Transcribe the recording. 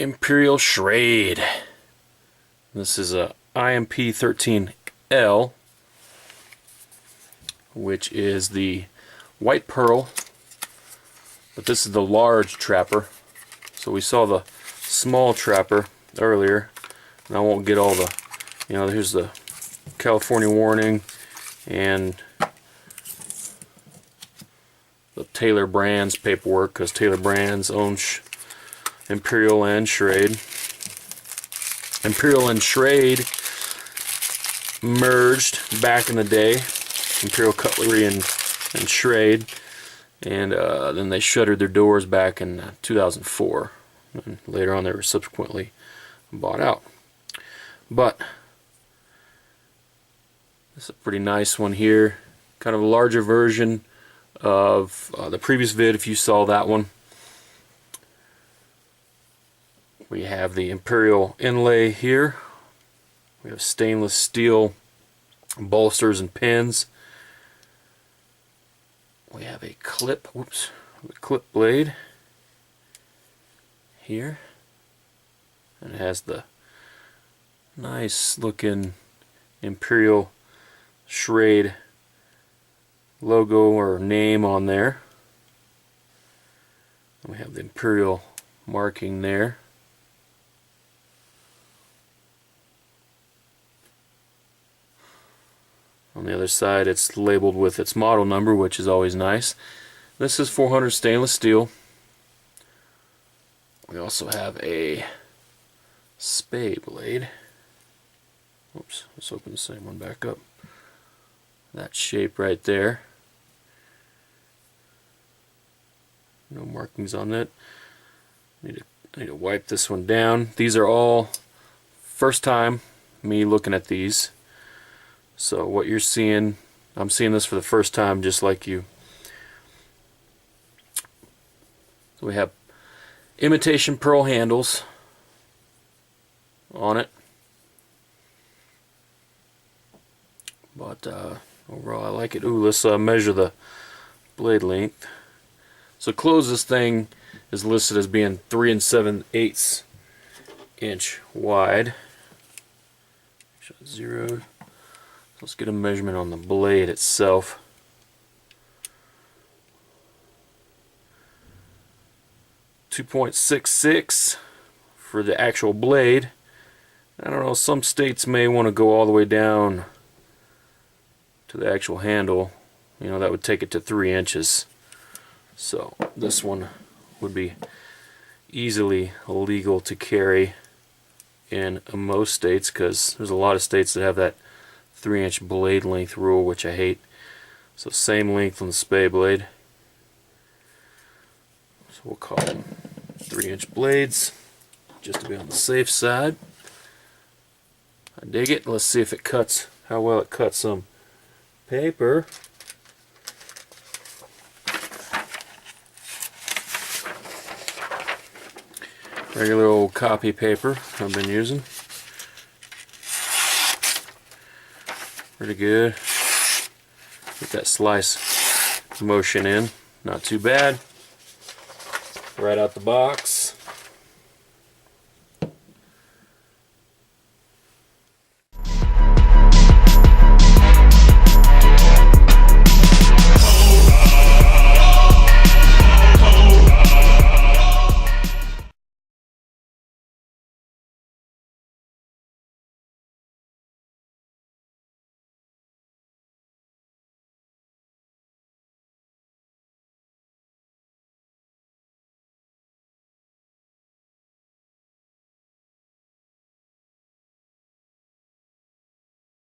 Imperial Schrade. This is a IMP13L, which is the white pearl, but this is the large trapper. So we saw the small trapper earlier, and I won't get all the, here's the California warning and the Taylor Brands paperwork, because Taylor Brands owns Imperial and Schrade. Imperial and Schrade merged back in the day, Imperial Cutlery and Schrade, and then they shuttered their doors back in 2004. And later on they were subsequently bought out. But this is a pretty nice one here, kind of a larger version of the previous vid if you saw that one. We have the Imperial inlay here. We have stainless steel bolsters and pins. We have a clip, clip blade here, and it has the nice looking Imperial Schrade logo or name on there. And we have the Imperial marking there. On the other side it's labeled with its model number, which is always nice. This is 400 stainless steel. We also have a spade blade. Oops, let's open the same one back up. That shape right there. No markings on that. I need to wipe this one down. These are all first time me looking at these. So what you're seeing, I'm seeing this for the first time just like you. So we have imitation pearl handles on it. But overall I like it. Ooh, let's measure the blade length. So close, this thing is listed as being 3 7/8 inch wide. 0. Let's get a measurement on the blade itself. .66 for the actual blade. I don't know, some states may want to go all the way down to the actual handle. That would take it to 3 inches. So this one would be easily legal to carry in most states, because there's a lot of states that have that 3-inch blade length rule, which I hate. So same length on the spade blade. So we'll call them 3-inch blades, just to be on the safe side. I dig it. Let's see if it cuts, how well it cuts some paper. Regular old copy paper I've been using. Pretty good. Get that slice motion in. Not too bad. Right out the box.